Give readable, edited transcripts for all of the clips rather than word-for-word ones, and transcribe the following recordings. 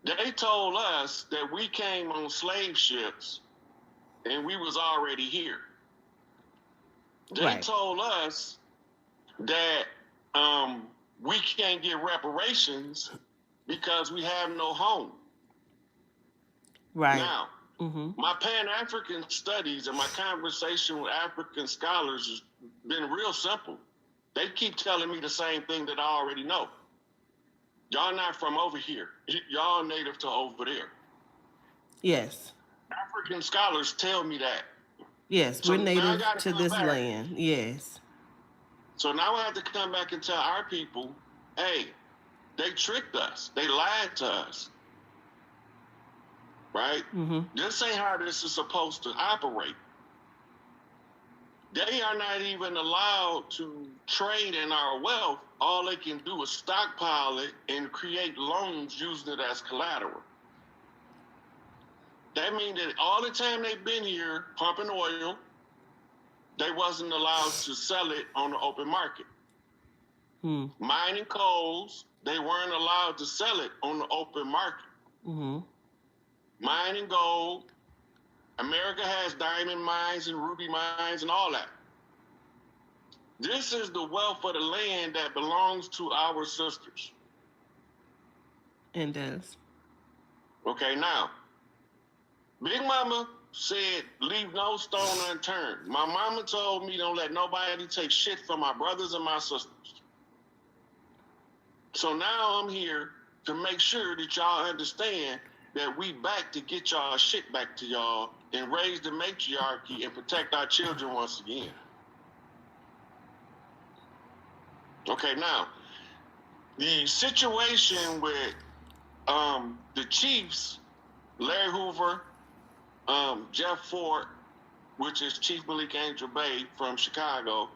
They told us that we came on slave ships and we was already here. They told us that we can't get reparations because we have no home. Right. Now, my Pan-African studies and my conversation with African scholars has been real simple. They keep telling me the same thing that I already know. Y'all not from over here. Y'all native to over there. Yes. African scholars tell me that. Yes, So we're native now to this land. Yes. So now I have to come back and tell our people, hey, they tricked us. They lied to us. Right? This ain't how this is supposed to operate. They are not even allowed to trade in our wealth. All they can do is stockpile it and create loans using it as collateral. That means that all the time they've been here pumping oil, they wasn't allowed to sell it on the open market. Mining coals, they weren't allowed to sell it on the open market. Mining gold, America has diamond mines and ruby mines and all that. This is the wealth of the land that belongs to our sisters. And does. Okay, now, Big Mama said, leave no stone unturned. My mama told me don't let nobody take shit from my brothers and my sisters. So now I'm here to make sure that y'all understand that we back to get y'all shit back to y'all and raise the matriarchy and protect our children once again. Okay, now, the situation with the Chiefs, Larry Hoover, Jeff Ford, which is Chief Malik Angel Bay from Chicago,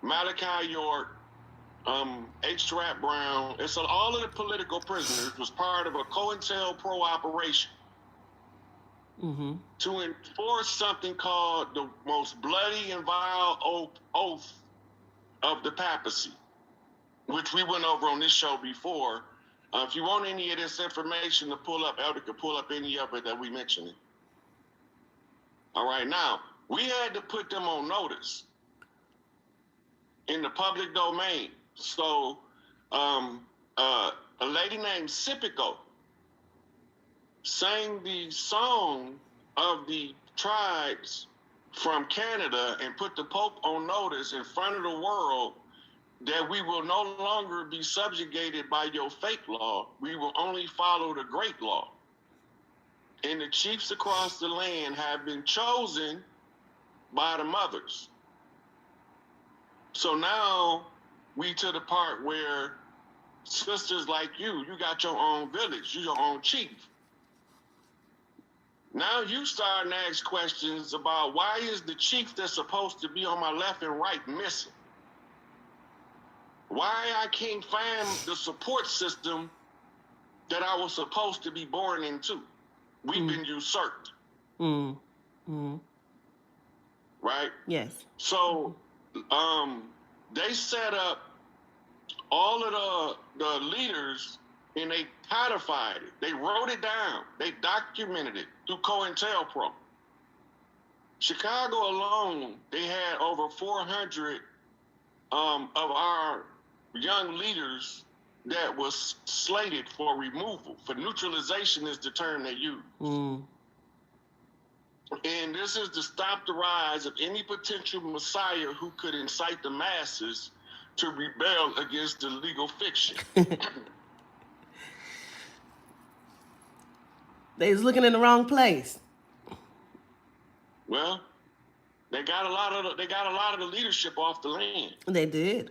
Malachi York, H. Rat Brown, and so all of the political prisoners was part of a COINTELPRO operation to enforce something called the most bloody and vile oath of the papacy, which we went over on this show before. If you want any of this information to pull up, Elder could pull up any of it that we mentioned. All right, now, we had to put them on notice in the public domain. So a lady named Sipico sang the song of the tribes from Canada and put the Pope on notice in front of the world that we will no longer be subjugated by your fake law. We will only follow the great law. And the chiefs across the land have been chosen by the mothers. So now we to the part where sisters like you got your own village, you your own chief. Now you starting to ask questions about why is the chief that's supposed to be on my left and right missing? Why I can't find the support system that I was supposed to be born into? We've been usurped. Right? Yes. So they set up all of the leaders and they codified it. They wrote it down. They documented it through COINTELPRO. Chicago alone, they had over 400 of our young leaders that was slated for removal. For neutralization is the term they use. And this is to stop the rise of any potential messiah who could incite the masses to rebel against the legal fiction. They was looking in the wrong place. Well, they got a lot of the leadership off the land. They did.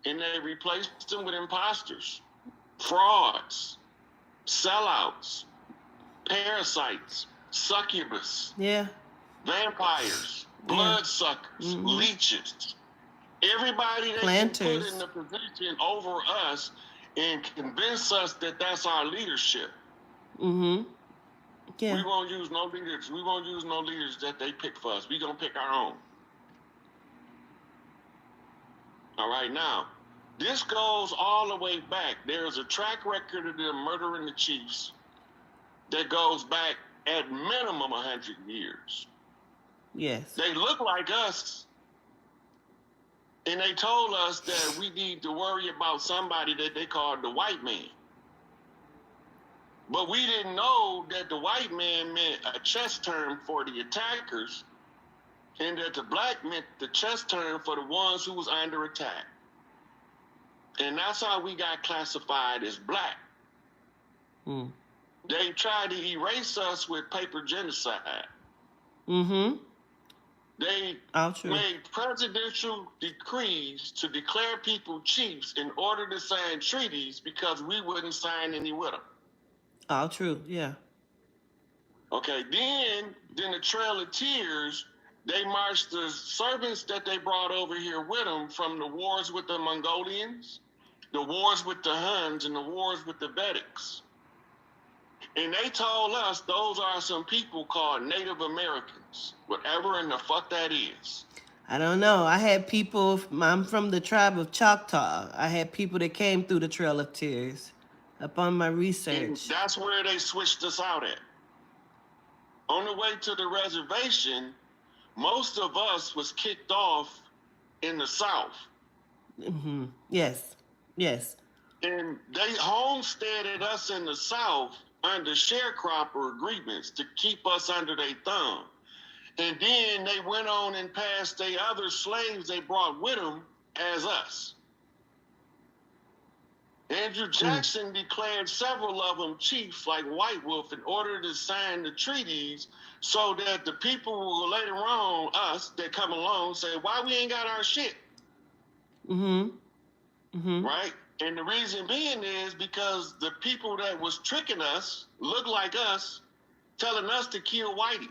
And they replaced them with imposters, frauds, sellouts, parasites, succubus, vampires, bloodsuckers, leeches. Everybody they can put in the position over us and convince us that that's our leadership. Yeah. We won't use no leaders. We won't use no leaders that they pick for us. We're going to pick our own. All right, now, This goes all the way back. There's a track record of them murdering the chiefs that goes back at minimum 100 years. Yes. They look like us, and they told us that we need to worry about somebody that they called the white man. But we didn't know that the white man meant a chess term for the attackers, and that the black meant the chess term for the ones who was under attack. And that's how we got classified as black. Mm. They tried to erase us with paper genocide. Mm-hmm. They made presidential decrees to declare people chiefs in order to sign treaties because we wouldn't sign any with them. All true, yeah. Okay, then the Trail of Tears, they marched the servants that they brought over here with them from the wars with the Mongolians, the wars with the Huns, and the wars with the Vedics. And they told us those are some people called Native Americans, whatever in the fuck that is. I don't know. I had people, I'm from the tribe of Choctaw. I had people that came through the Trail of Tears up on my research. And that's where they switched us out at. On the way to the reservation, most of us was kicked off in the South. Mm-hmm. Yes, yes. And they homesteaded us in the South under sharecropper agreements to keep us under their thumb. And then they went on and passed their other slaves they brought with them as us. Andrew Jackson declared several of them chiefs like White Wolf in order to sign the treaties so that the people will later on, us, that come along, say, why we ain't got our shit? Mm-hmm. Mm-hmm. Right? And the reason being is because the people that was tricking us look like us, telling us to kill Whitey.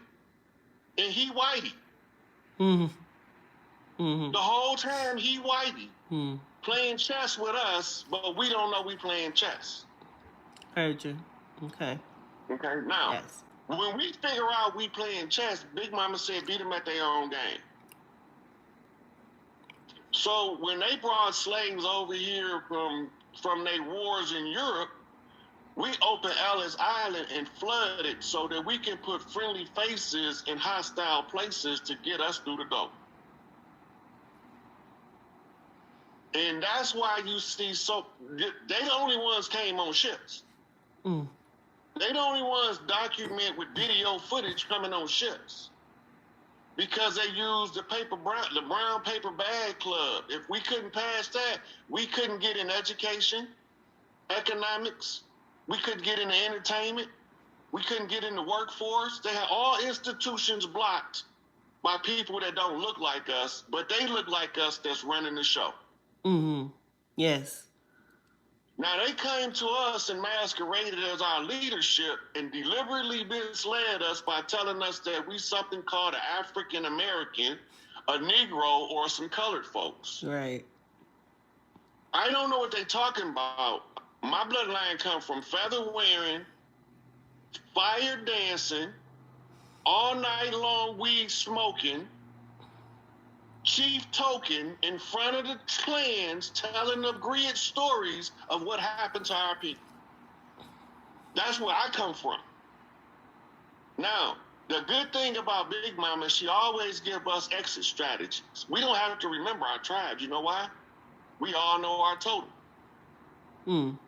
And he Whitey. Mm-hmm. Mm-hmm. The whole time he Whitey. Mm-hmm. Playing chess with us, but we don't know we playing chess. Heard you. Okay. Okay, now, yes. When we figure out we playing chess, Big Mama said beat them at their own game. So when they brought slaves over here from their wars in Europe, we opened Ellis Island and flooded so that we can put friendly faces in hostile places to get us through the door. And that's why you see they the only ones came on ships. Mm. They the only ones document with video footage coming on ships. Because they used the brown paper bag club. If we couldn't pass that, we couldn't get in education, economics, we couldn't get into entertainment, we couldn't get in the workforce. They had all institutions blocked by people that don't look like us, but they look like us that's running the show. Mm-hmm. Yes. Now, they came to us and masqueraded as our leadership and deliberately misled us by telling us that we something called an African American, a Negro, or some colored folks. Right. I don't know what they're talking about. My bloodline comes from feather wearing, fire dancing, all night long weed smoking, chief token in front of the clans telling the grid stories of what happened to our people. That's where I come from. Now, the good thing about Big Mama is she always give us exit strategies. We don't have to remember our tribes. You know why? We all know our totem. Mm.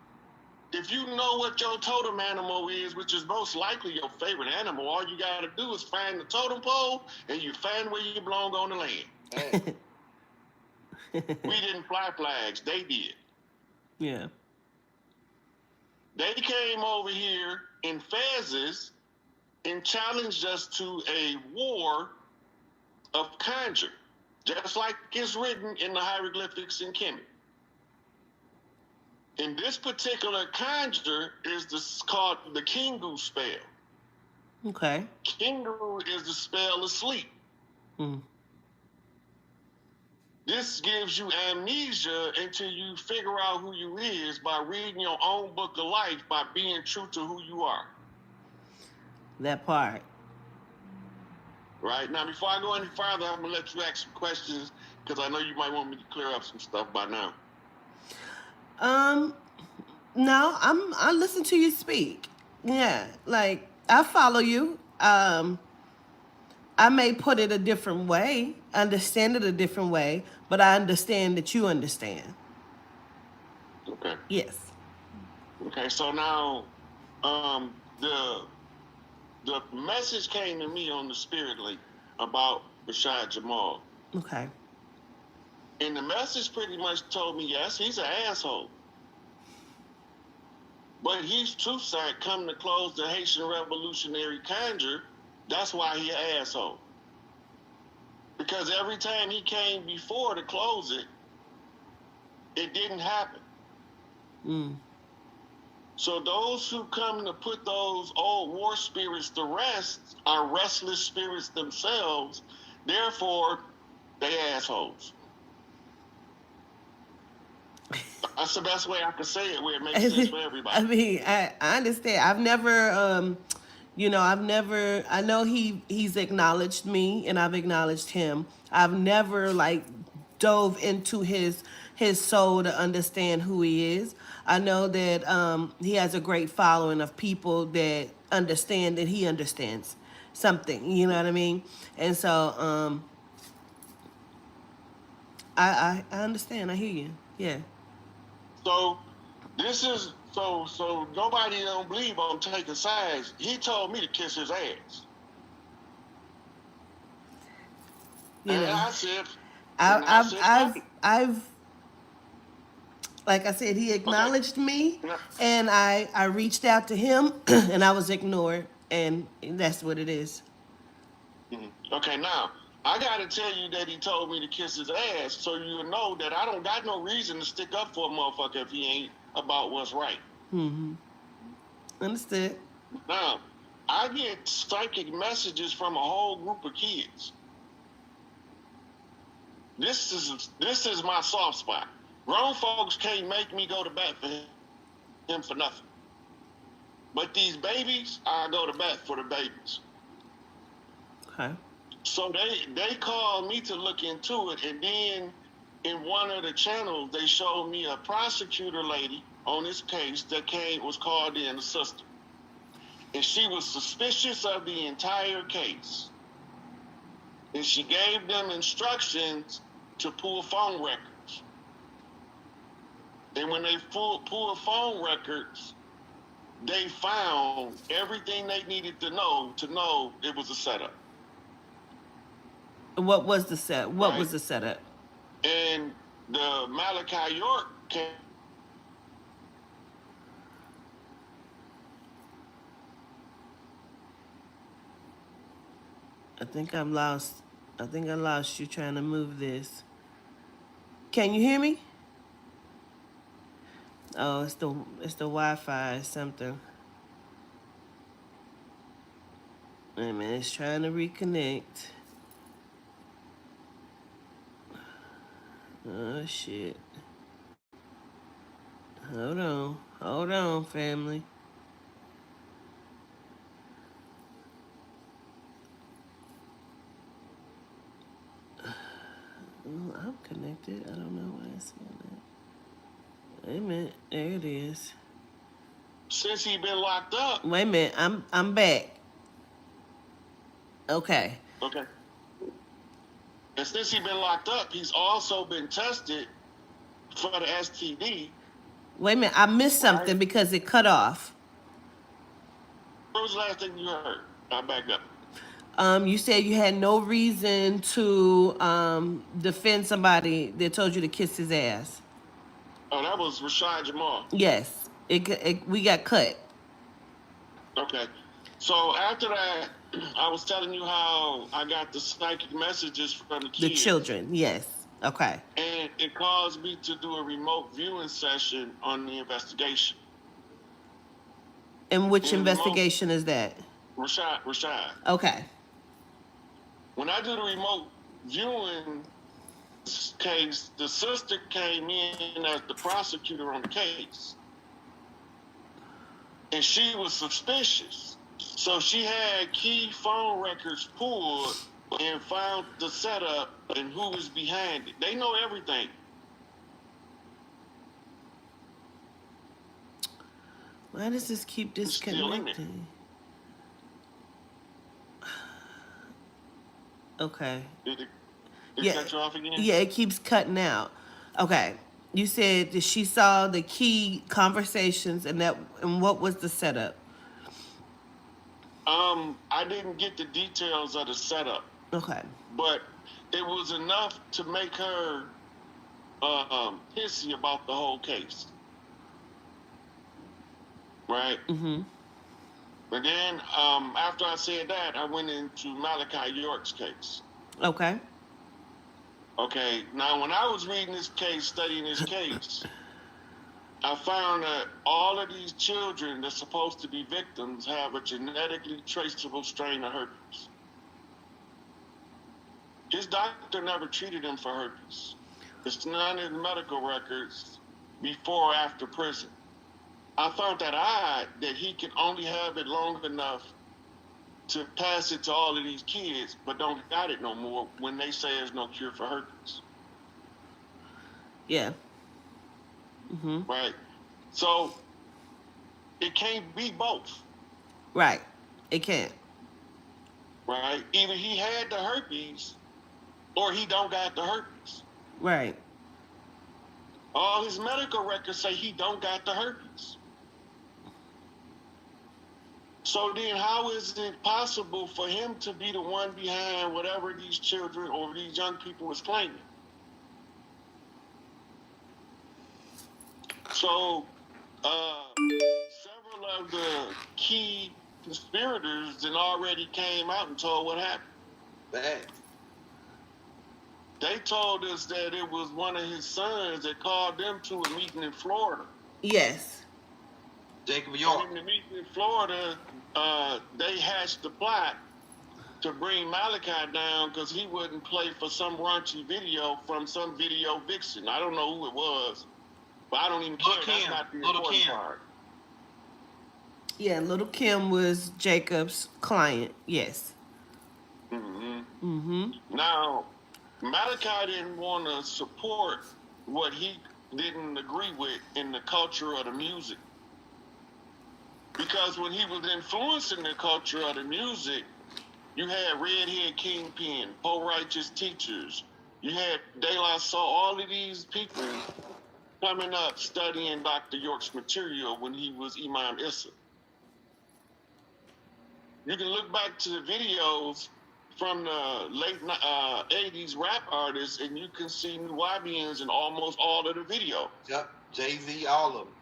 If you know what your totem animal is, which is most likely your favorite animal, all you got to do is find the totem pole and you find where you belong on the land. We didn't fly flags. They did. Yeah. They came over here in fezzes and challenged us to a war of conjure, just like it's written in the hieroglyphics in Kemet. And this particular conjure is called the Kingu spell. Okay. Kingu is the spell of sleep. Mm. This gives you amnesia until you figure out who you is by reading your own book of life, by being true to who you are. That part. Right? Now, before I go any further, I'm going to let you ask some questions because I know you might want me to clear up some stuff by now. Um, no, I listen to you speak. Yeah, like I follow you. I may put it a different way, understand it a different way, but I understand that you understand. Okay. Yes. Okay. So now, the message came to me on the Spirit Link about Rashad Jamal, Okay. and the message pretty much told me, yes, he's an asshole, but he's too sad come to close the Haitian Revolutionary Conjure. That's why he an asshole. Because every time he came before to close it, it didn't happen. Mm. So those who come to put those old war spirits to rest are restless spirits themselves. Therefore, they assholes. That's the best way I can say it where it makes sense for I everybody. mean, I understand. I've never, I know he's acknowledged me and I've acknowledged him. I've never like dove into his soul to understand who he is. I know that he has a great following of people that understand that he understands something. You know what I mean? And so I understand. I hear you. Yeah. So this is so nobody don't believe I'm taking sides. He told me to kiss his ass. You And know, I said I, and I I've said fuck I've it. I've like I said, he Okay. acknowledged me, Now, and I reached out to him, and I was ignored, and that's what it is. okay, now I gotta tell you that he told me to kiss his ass, so you know that I don't got no reason to stick up for a motherfucker if he ain't about what's right. Mm-hmm. Understood. Now, I get psychic messages from a whole group of kids. This is my soft spot. Grown folks can't make me go to bat for him for nothing. But these babies, I go to bat for the babies. Okay. So they called me to look into it, and then in one of the channels they showed me a prosecutor lady on this case that was called in a sister, and she was suspicious of the entire case, and she gave them instructions to pull phone records. And when they pulled phone records, they found everything they needed to know it was a setup, What was the set? What right? was the setup? And the Malachi York came. I think I'm lost. I think I lost you trying to move this. Can you hear me? Oh, it's the Wi-Fi or something. Wait a minute, it's trying to reconnect. Oh shit. Hold on, family. Oh, I'm connected. I don't know why it's saying that. Wait a minute. There it is. Since he been locked up. Wait a minute. I'm back. Okay. Okay. And since he been locked up, he's also been tested for the STD. Wait a minute. I missed Right. something because it cut off. What was the last thing you heard? I back up. You said you had no reason to defend somebody that told you to kiss his ass. Oh, that was Rashad Jamal. Yes. We got cut. Okay. So after that, I was telling you how I got the psychic messages from the The kids. children. Yes. Okay. And it caused me to do a remote viewing session on the investigation. And which In the remote, investigation is that? Rashad. Okay. When I do the remote viewing case, the sister came in as the prosecutor on the case. And she was suspicious. So she had key phone records pulled and found the setup and who was behind it. They know everything. Why does this keep It's still in it. disconnecting? Okay. Did it Yeah. cut you off again? Yeah, it keeps cutting out. Okay. You said that she saw the key conversations and what was the setup? I didn't get the details of the setup, Okay. but it was enough to make her hissy about the whole case, right? Mm-hmm. But then after I said that, I went into Malachi York's case. Okay. Okay, now when I was reading this case, studying this case, I found that all of these children that's supposed to be victims have a genetically traceable strain of herpes. His doctor never treated him for herpes. It's none in the medical records before or after prison. I found that odd that he could only have it long enough to pass it to all of these kids, but don't got it no more when they say there's no cure for herpes. Yeah. Mm-hmm. Right? So it can't be both. Right. It can't. Right? Either he had the herpes or he don't got the herpes. Right. All his medical records say he don't got the herpes. So then how is it possible for him to be the one behind whatever these children or these young people was claiming? So several of the key conspirators then already came out and told what happened. Bad. They told us that it was one of his sons that called them to a meeting in Florida. Yes. Jacob So York. in the meeting in Florida, they hatched the plot to bring Malachi down because he wouldn't play for some raunchy video from some video vixen. I don't know who it was, but I don't even care. That's not the important part. Yeah, Little Kim was Jacob's client. Yes. Mm-hmm. Mm-hmm. Now, Malachi didn't want to support what he didn't agree with in the culture of the music. Because when he was influencing the culture of the music, you had Redhead Kingpin, Poe Righteous Teachers, you had De La Soul, all of these people coming up studying Dr. York's material when he was Imam Issa. You can look back to the videos from the late 80s rap artists, and you can see Nubians in almost all of the videos. Yep, Jay-Z, all of them.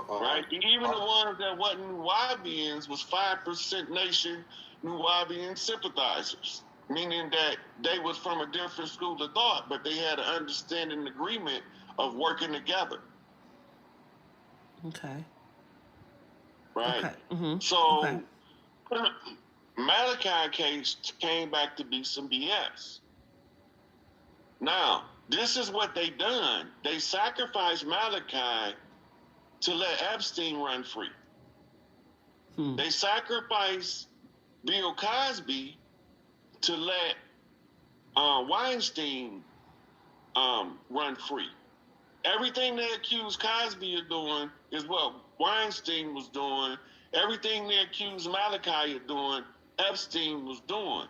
Right? And even the ones that wasn't Nubians was 5% Nation Nubian sympathizers, meaning that they was from a different school of thought, but they had an understanding and agreement of working together. Okay. Right? Okay. Mm-hmm. So, okay. Malachi case came back to be some BS. Now, this is what they done. They sacrificed Malachi to let Epstein run free. They sacrificed Bill Cosby to let Weinstein run free. Everything they accused Cosby of doing is what Weinstein was doing. Everything they accused Malachi of doing, Epstein was doing.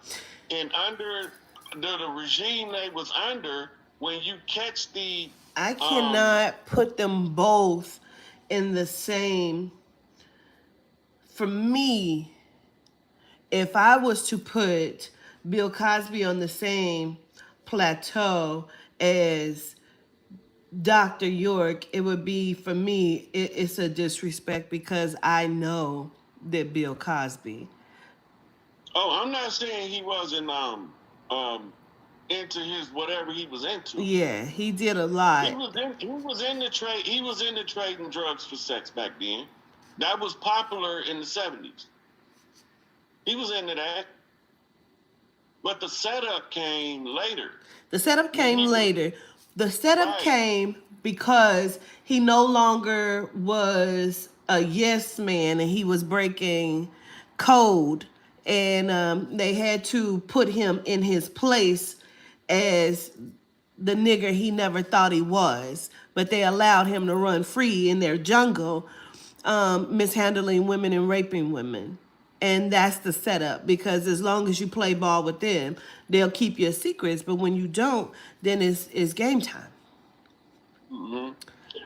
And under the regime they was under, when you catch the... I cannot put them both in the same... For me, if I was to put Bill Cosby on the same plateau as Dr. York, it would be, for me, it's a disrespect because I know that Bill Cosby. Oh, I'm not saying he wasn't into his whatever he was into. Yeah, he did a lot. He was in the trade. He was into trading drugs for sex back then. That was popular in the 70s. He was into that. But the setup came later. The setup came later. The setup came because he no longer was a yes man and he was breaking code. And they had to put him in his place as the nigger he never thought he was. But they allowed him to run free in their jungle. mishandling women and raping women. And that's the setup, because as long as you play ball with them, they'll keep your secrets. But when you don't, then it's game time. Hmm.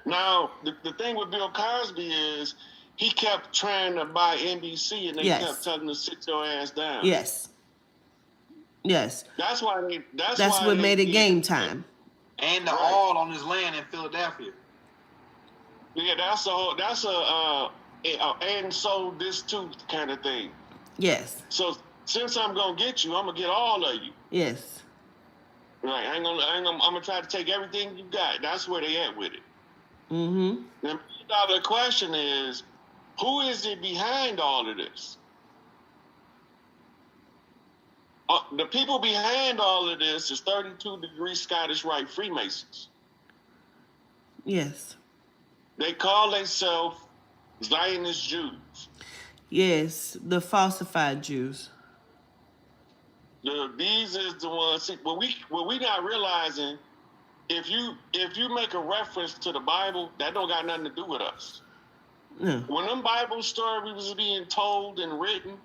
Now, the thing with Bill Cosby is he kept trying to buy NBC, and they Yes. kept telling him to sit your ass down. Yes. Yes. That's why they. That's what made it game time. And the Right. oil on his land in Philadelphia. Yeah, that's a and so this too kind of thing. Yes. So since I'm gonna get you, I'm gonna get all of you. Yes. Right? I'm gonna try to take everything you got. That's where they at with it. Mm-hmm. Now the question is, who is it behind all of this? The people behind all of this is 32 degree Scottish Rite Freemasons. Yes. They call themselves Zionist Jews. Yes. The falsified Jews. These is the ones. See, what we not realizing, if you make a reference to the Bible, that don't got nothing to do with us. No. When them Bible stories was being told and written,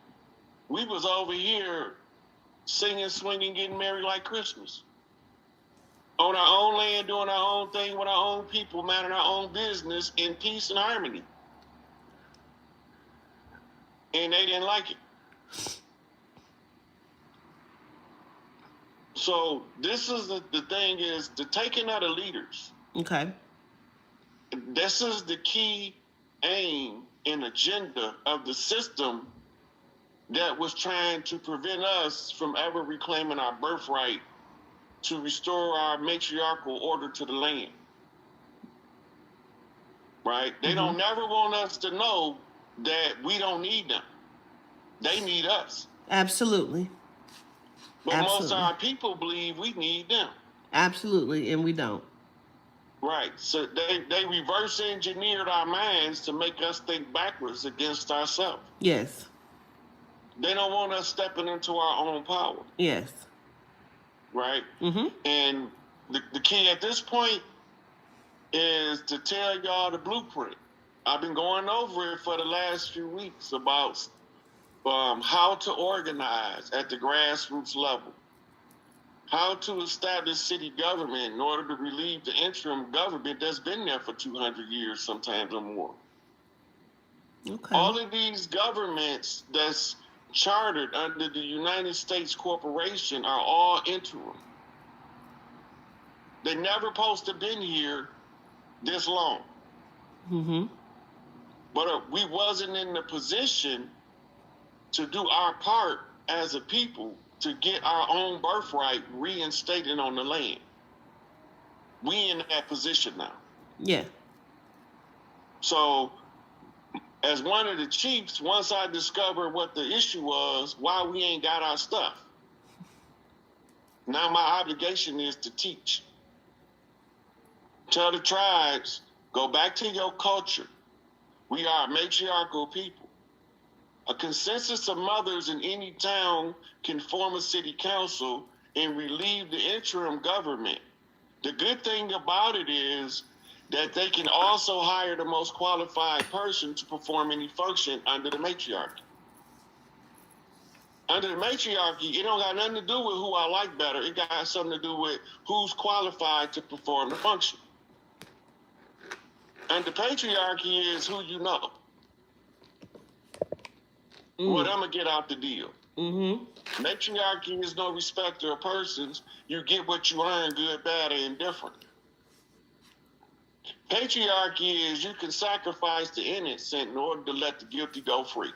we was over here singing, swinging, getting married like Christmas. On our own land, doing our own thing with our own people, minding our own business in peace and harmony. And they didn't like it. So this is the thing is the taking of the leaders. Okay. This is the key aim and agenda of the system that was trying to prevent us from ever reclaiming our birthright to restore our matriarchal order to the land. Right? They don't never want us to know that we don't need them. They need us. Absolutely. But Absolutely. most of our people believe we need them. Absolutely. And we don't. Right. So they reverse engineered our minds to make us think backwards against ourselves. Yes. They don't want us stepping into our own power. Yes. Right? Mm-hmm. And the key at this point is to tell y'all the blueprint. I've been going over it for the last few weeks about how to organize at the grassroots level, how to establish city government in order to relieve the interim government that's been there for 200 years, sometimes or more. Okay. All of these governments that's chartered under the United States Corporation are all interim. They never supposed to have been here this long. Mm-hmm. But we wasn't in the position to do our part as a people to get our own birthright reinstated on the land. We in that position now. Yeah. So as one of the chiefs, once I discovered what the issue was, why we ain't got our stuff, now my obligation is to teach. Tell the tribes, go back to your culture. We are a matriarchal people. A consensus of mothers in any town can form a city council and relieve the interim government. The good thing about it is that they can also hire the most qualified person to perform any function under the matriarchy. Under the matriarchy, it don't got nothing to do with who I like better. It got something to do with who's qualified to perform the function. Under patriarchy is who you know. What I'm going to get out the deal. Mm-hmm. Matriarchy is no respecter of persons. You get what you earn, good, bad, or indifferent. Patriarchy is you can sacrifice the innocent in order to let the guilty go free.